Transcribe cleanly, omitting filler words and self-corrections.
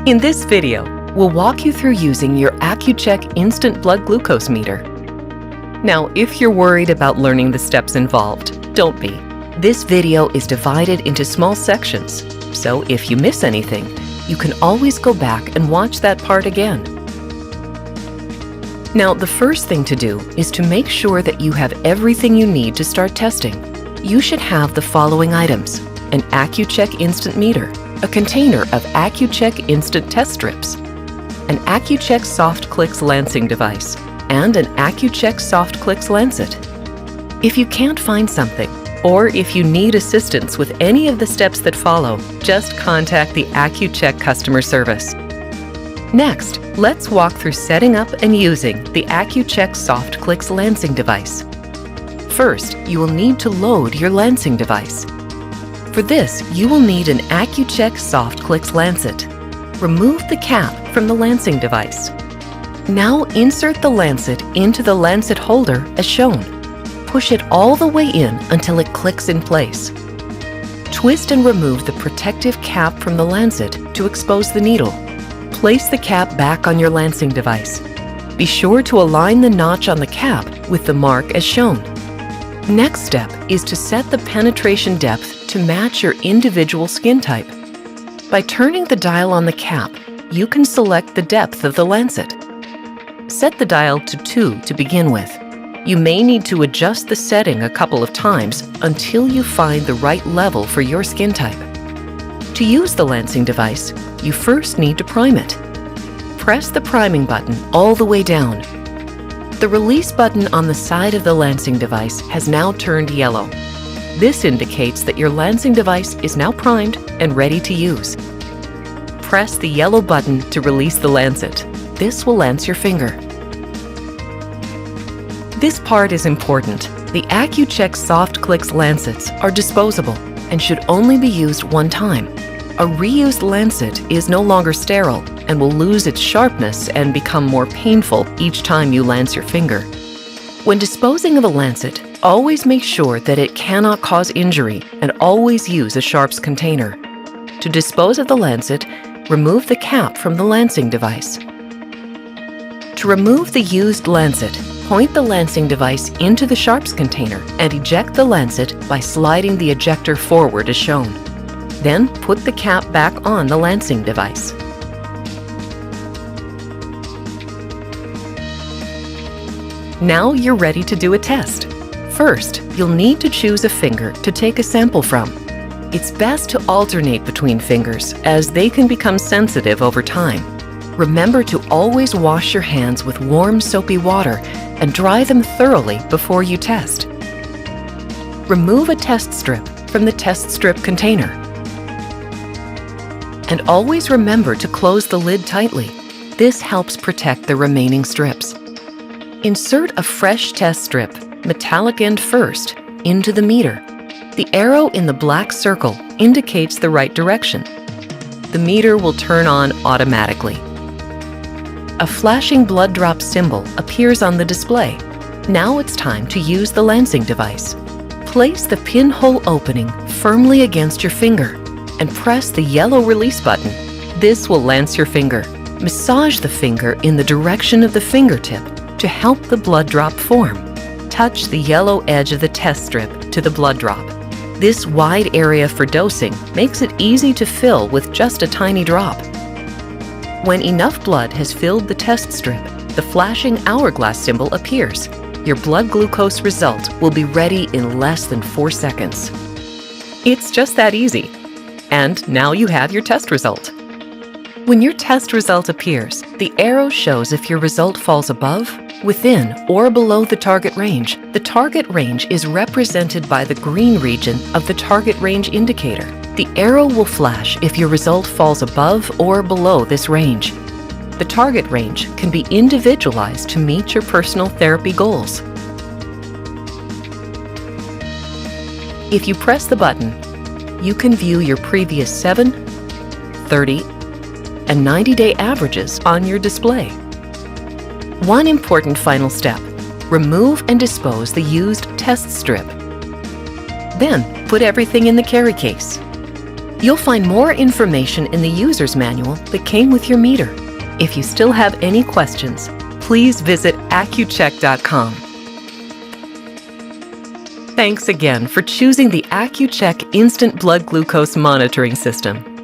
In this video, we'll walk you through using your Accu-Chek Instant Blood Glucose Meter. Now, if you're worried about learning the steps involved, don't be. This video is divided into small sections, so if you miss anything, you can always go back and watch that part again. Now, the first thing to do is to make sure that you have everything you need to start testing. You should have the following items: an Accu-Chek Instant Meter, a container of Accu-Chek Instant Test Strips, an Accu-Chek Softclix lancing device, and an Accu-Chek Softclix Lancet. If you can't find something, or if you need assistance with any of the steps that follow, just contact the Accu-Chek customer service. Next, let's walk through setting up and using the Accu-Chek Softclix lancing device. First, you will need to load your lancing device. For this, you will need an Accu-Chek Softclix Lancet. Remove the cap from the lancing device. Now insert the Lancet into the Lancet holder as shown. Push it all the way in until it clicks in place. Twist and remove the protective cap from the Lancet to expose the needle. Place the cap back on your lancing device. Be sure to align the notch on the cap with the mark as shown. Next step is to set the penetration depth to match your individual skin type. By turning the dial on the cap, you can select the depth of the Lancet. Set the dial to 2 to begin with. You may need to adjust the setting a couple of times until you find the right level for your skin type. To use the lancing device, you first need to prime it. Press the priming button all the way down. The release button on the side of the lancing device has now turned yellow. This indicates that your lancing device is now primed and ready to use. Press the yellow button to release the Lancet. This will lance your finger. This part is important. The Accu-Chek Softclix Lancets are disposable and should only be used one time. A reused Lancet is no longer sterile and will lose its sharpness and become more painful each time you lance your finger. When disposing of a Lancet, always make sure that it cannot cause injury and always use a sharps container. To dispose of the Lancet, remove the cap from the lancing device. To remove the used Lancet, point the lancing device into the sharps container and eject the Lancet by sliding the ejector forward as shown. Then put the cap back on the lancing device. Now you're ready to do a test. First, you'll need to choose a finger to take a sample from. It's best to alternate between fingers as they can become sensitive over time. Remember to always wash your hands with warm soapy water and dry them thoroughly before you test. Remove a test strip from the test strip container. And always remember to close the lid tightly. This helps protect the remaining strips. Insert a fresh test strip, metallic end first, into the meter. The arrow in the black circle indicates the right direction. The meter will turn on automatically. A flashing blood drop symbol appears on the display. Now it's time to use the lancing device. Place the pinhole opening firmly against your finger and press the yellow release button. This will lance your finger. Massage the finger in the direction of the fingertip to help the blood drop form. Touch the yellow edge of the test strip to the blood drop. This wide area for dosing makes it easy to fill with just a tiny drop. When enough blood has filled the test strip, the flashing hourglass symbol appears. Your blood glucose result will be ready in less than 4 seconds. It's just that easy. And now you have your test result. When your test result appears, the arrow shows if your result falls above, within, or below the target range. The target range is represented by the green region of the target range indicator. The arrow will flash if your result falls above or below this range. The target range can be individualized to meet your personal therapy goals. If you press the button, you can view your previous 7, 30, and 90-day averages on your display. One important final step: remove and dispose the used test strip. Then put everything in the carry case. You'll find more information in the user's manual that came with your meter. If you still have any questions, please visit Accu-Chek.com. Thanks again for choosing the Accu-Chek Instant Blood Glucose Monitoring System.